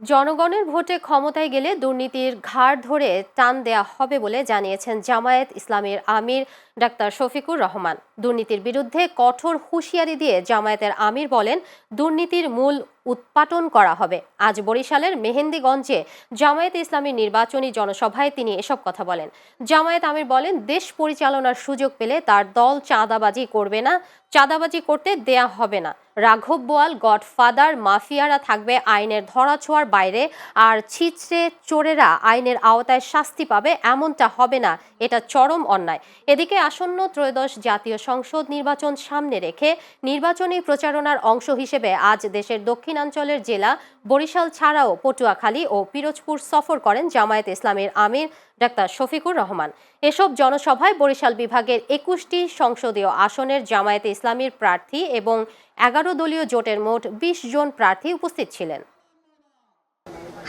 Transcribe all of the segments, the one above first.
জনগণের ভোটে ক্ষমতায় গেলে দুর্নীতির ঘাড় ধরে টান দেয়া হবে বলে জানিয়েছেন জামায়াত ইসলামীর আমির ডাক্তার শফিকুর রহমান। দুর্নীতির বিরুদ্ধে কঠোর হুঁশিয়ারি দিয়ে জামায়াতের আমির বলেন, দুর্নীতির মূল উৎপাটন করা হবে। আজ বরিশালের মেহেন্দিগঞ্জে জামায়াত ইসলামীর নির্বাচনী জনসভায় তিনি এসব কথা বলেন। জামায়াত আমির বলেন, দেশ পরিচালনার সুযোগ পেলে তার দল চাঁদাবাজি করবে না, চাঁদাবাজি করতে দেয়া হবে না। রাঘব বোয়াল, গডফাদার, মাফিয়ারা থাকবে আইনের ধরাছোঁয়ার বাইরে, আর ছিচড়ে চোরেরা আইনের আওতায় শাস্তি পাবে, এমনটা হবে না। এটা চরম অন্যায়। এদিকে আসন্ন ত্রয়োদশ জাতীয় সংসদ নির্বাচন সামনে রেখে নির্বাচনী প্রচারণার অংশ হিসেবে আজ দেশের দক্ষিণাঞ্চলের জেলা বরিশাল ছাড়াও পটুয়াখালী ও পিরোজপুর সফর করেন জামায়াত ইসলামীর আমির ডাক্তার শফিকুর রহমান। এসব জনসভায় বরিশাল বিভাগের ২১টি সংসদীয় আসনের জামায়াতে ইসলামীর প্রার্থী এবং ১১ দলীয় জোটের মোট ২০ জন প্রার্থী উপস্থিত ছিলেন।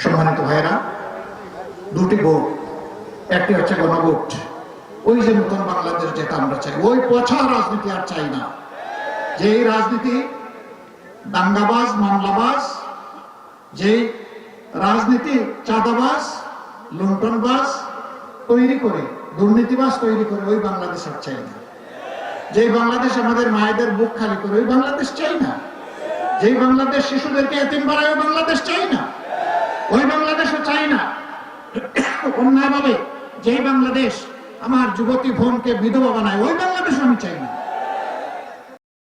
সম্মানিত ভাইরা, দুটি ভোট, একটি হচ্ছে গণভোট। ওই যে নতুন বাংলাদেশ যেটা আমরা চাই, ওই পচা রাজনীতি আর চাই না। যে রাজনীতি দাঙ্গাবাজ, মামলাবাজ, যে রাজনীতি চাঁদাবাজ, লুণ্ঠনবাজ তৈরি করে, দুর্নীতিবাজ তৈরি করে, ওই বাংলাদেশ আর চাই না। যে বাংলাদেশ আমাদের মায়েদের বুক খালি করে, ওই বাংলাদেশ চাই না। যেই বাংলাদেশ শিশুদেরকে এতিম বানায়, ওই বাংলাদেশ চাই না। ওই বাংলাদেশও চাই না। অন্যায়ভাবে যেই বাংলাদেশ আমার যুবতী বোনকে বিধবা বানায়, ওই বাংলাদেশ আমি চাই না।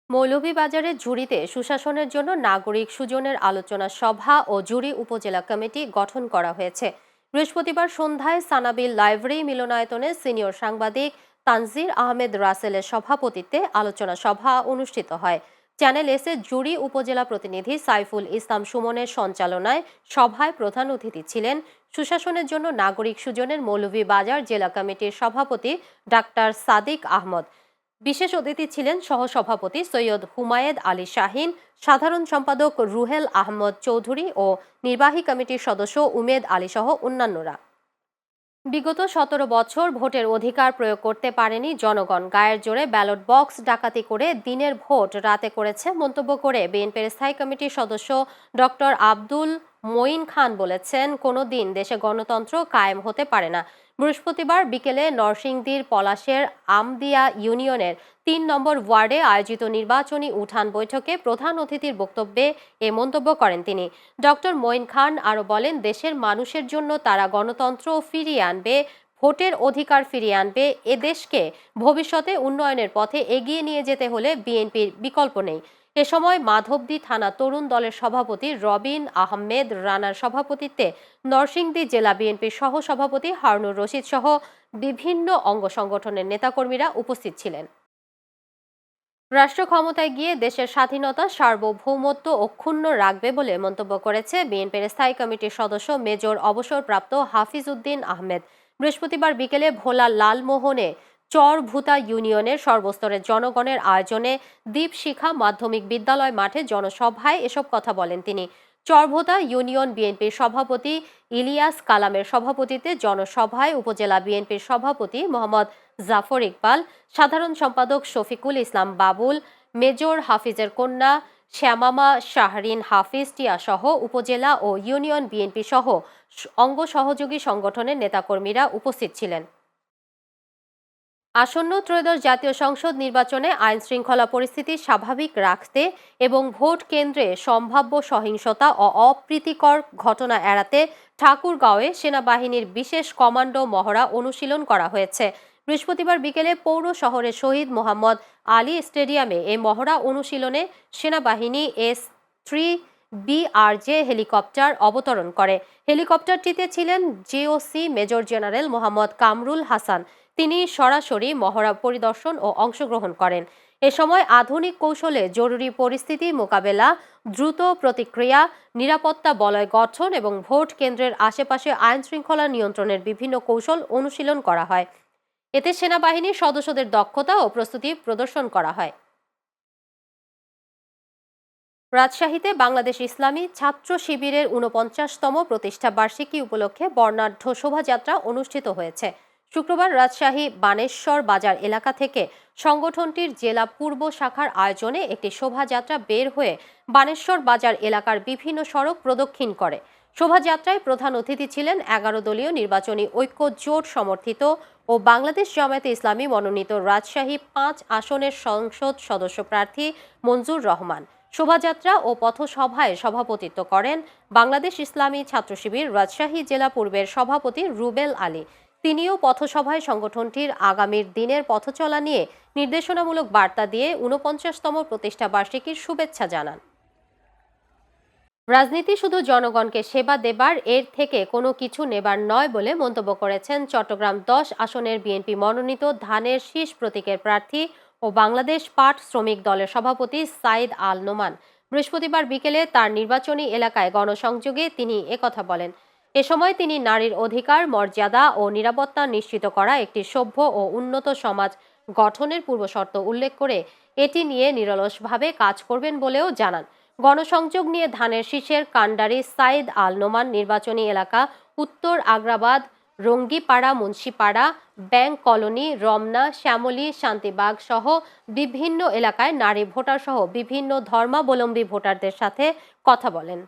মৌলভীবাজারের জুড়িতে সুশাসনের জন্য নাগরিক সুজনের আলোচনা সভা ও জুড়ি উপজেলা কমিটি গঠন করা হয়েছে। বৃহস্পতিবার সন্ধ্যায় সানাবিল লাইব্রেরি মিলনায়তনে সিনিয়র সাংবাদিক তানজির আহমেদ রাসেলের সভাপতিত্বে আলোচনা সভা অনুষ্ঠিত হয়। চ্যানেল এস-এর জুড়ি উপজেলা প্রতিনিধি সাইফুল ইসলাম সুমনের সঞ্চালনায় সভায় প্রধান অতিথি ছিলেন সুশাসনের জন্য নাগরিক সুজনের মৌলভীবাজার জেলা কমিটির সভাপতি ডাক্তার সাদিক আহমদ। বিশেষ অতিথি ছিলেন সহসভাপতি সৈয়দ হুমায়েদ আলী শাহিন, সাধারণ সম্পাদক রুহেল আহমদ চৌধুরী ও নির্বাহী কমিটির সদস্য উমেদ আলী সহ অন্যান্যরা। বিগত ১৭ বছর ভোটের অধিকার প্রয়োগ করতে পারেনি জনগণ। গায়ের জোরে ব্যালট বক্স ডাকাতি করে দিনের ভোট রাতে করেছে মন্তব্য করে বিএনপির স্থায়ী কমিটির সদস্য ডক্টর আব্দুল মঈন খান বলেছেন, কোনো দিন দেশে গণতন্ত্র কায়েম হতে পারে না। বৃহস্পতিবার বিকেলে নরসিংদীর পলাশের আমদিয়া ইউনিয়নের ৩ নম্বর ওয়ার্ডে আয়োজিত নির্বাচনী উঠান বৈঠকে প্রধান অতিথির বক্তব্যে এ মন্তব্য করেন তিনি। ডক্টর মঈন খান আরও বলেন, দেশের মানুষের জন্য তারা গণতন্ত্র ফিরিয়ে আনবে, ভোটের অধিকার ফিরিয়ে আনবে। এ দেশকে ভবিষ্যতে উন্নয়নের পথে এগিয়ে নিয়ে যেতে হলে বিএনপির বিকল্প নেই। এ সময় মাধবদী থানা তরুণ দলের সভাপতি রবিন আহমেদ রানার সভাপতিত্বে নরসিংদী জেলা বিএনপির সহ সভাপতি হারুনুর রশিদ সহ বিভিন্ন অঙ্গ সংগঠনের নেতাকর্মীরা উপস্থিত ছিলেন। রাষ্ট্র ক্ষমতায় গিয়ে দেশের স্বাধীনতা, সার্বভৌমত্ব অক্ষুণ্ণ রাখবে বলে মন্তব্য করেছে বিএনপির স্থায়ী কমিটির সদস্য মেজর অবসরপ্রাপ্ত হাফিজ উদ্দিন আহমেদ। বৃহস্পতিবার বিকেলে ভোলা লালমোহনে চরভূতা ইউনিয়নের সর্বস্তরের জনগণের আয়োজনে দীপশিখা মাধ্যমিক বিদ্যালয় মাঠে জনসভায় এসব কথা বলেন তিনি। চরভূতা ইউনিয়ন বিএনপির সভাপতি ইলিয়াস কালামের সভাপতিত্বে জনসভায় উপজেলা বিএনপির সভাপতি মোহাম্মদ জাফর ইকবাল, সাধারণ সম্পাদক শফিকুল ইসলাম বাবুল, মেজর হাফিজের কন্যা শ্যামামা শাহরিন হাফিজ টিয়া সহ উপজেলা ও ইউনিয়ন বিএনপি সহ অঙ্গ সহযোগী সংগঠনের নেতাকর্মীরা উপস্থিত ছিলেন। আসন্ন ত্রয়োদশ জাতীয় সংসদ নির্বাচনে আইন শৃঙ্খলা পরিস্থিতি স্বাভাবিক রাখতে এবং ভোট কেন্দ্রে সম্ভাব্য সহিংসতা ও অপ্রীতিকর ঘটনা এড়াতে ঠাকুরগাঁওয়ে সেনাবাহিনীর বিশেষ কমান্ডো মহড়া অনুশীলন করা হয়েছে। বৃহস্পতিবার বিকেলে পৌর শহরের শহীদ মোহাম্মদ আলী স্টেডিয়ামে এই মহড়া অনুশীলনে সেনাবাহিনী S-3 BRJ হেলিকপ্টার অবতরণ করে। হেলিকপ্টারটিতে ছিলেন GOC major general Mohammad Kamrul Hasan. তিনি সরাসরি মহড়া পরিদর্শন ও অংশগ্রহণ করেন। এ সময় আধুনিক কৌশলে জরুরি পরিস্থিতি মোকাবেলা, দ্রুত প্রতিক্রিয়া, নিরাপত্তা বলয় গঠন এবং ভোট কেন্দ্রের আশেপাশে আইন শৃঙ্খলা নিয়ন্ত্রণের বিভিন্ন কৌশল অনুশীলন করা হয়। এতে সেনাবাহিনীর সদস্যদের দক্ষতা ও প্রস্তুতি প্রদর্শন করা হয়। রাজশাহীতে বাংলাদেশ ইসলামী ছাত্র শিবিরের ৪৯তম প্রতিষ্ঠা বার্ষিকী উপলক্ষে বর্ণাঢ্য শোভাযাত্রা অনুষ্ঠিত হয়েছে। শুক্রবার রাজশাহী বানেশ্বর বাজার এলাকা থেকে সংগঠনটির জেলা পূর্ব শাখার আয়োজনে একটি শোভাযাত্রা বের হয়ে বানেশ্বর বাজার এলাকার বিভিন্ন সড়ক প্রদক্ষিণ করে। শোভাযাত্রায় প্রধান অতিথি ছিলেন 11 দলীয় নির্বাচনী ঐক্য জোট সমর্থিত ও বাংলাদেশ জামায়াতে ইসলামী মনোনীত রাজশাহী 5 আসনের সংসদ সদস্য প্রার্থী মঞ্জুর রহমান। শোভাযাত্রা ও পথসভায় সভাপতিত্ব করেন বাংলাদেশ ইসলামী ছাত্র শিবির রাজশাহী জেলা পূর্বের সভাপতি রুবেল আলী। তিনিও পথসভায় সংগঠনটির আগামীর দিনের পথচলা নিয়ে নির্দেশনামূলক বার্তা দিয়ে 49তম প্রতিষ্ঠা বার্ষিকীর শুভেচ্ছা জানান। রাজনীতি শুধু জনগণকে সেবা দেবার, এর থেকে কোনো কিছু নেবার নয় বলে মন্তব্য করেছেন চট্টগ্রাম 10 আসনের বিএনপি মনোনীত ধানের শীষ প্রতীকের প্রার্থী ও বাংলাদেশ পাট শ্রমিক দলের সভাপতি সাইদ আল নোমান। বৃহস্পতিবার বিকেলে তার নির্বাচনী এলাকায় গণসংযোগে তিনি একথা বলেন। এ সময় তিনি নারীর অধিকার, মর্যাদা ও নিরাপত্তা নিশ্চিত করা একটি সভ্য ও উন্নত সমাজ গঠনের পূর্বশর্ত উল্লেখ করে এটি নিয়ে নিরলসভাবে কাজ করবেন বলেও জানান। গণসংযোগ নিয়ে ধানের শীষের কান্ডারি সাইদ আল নোমান নির্বাচনী এলাকা উত্তর আগ্রাবাদ, রঙ্গিপাড়া, মুন্সিপাড়া, ব্যাংক কলোনি, রমনা, শ্যামলী, শান্তিবাগ সহ বিভিন্ন এলাকায় নারী ভোটার সহ বিভিন্ন ধর্মাবলম্বী ভোটারদের সাথে কথা বলেন।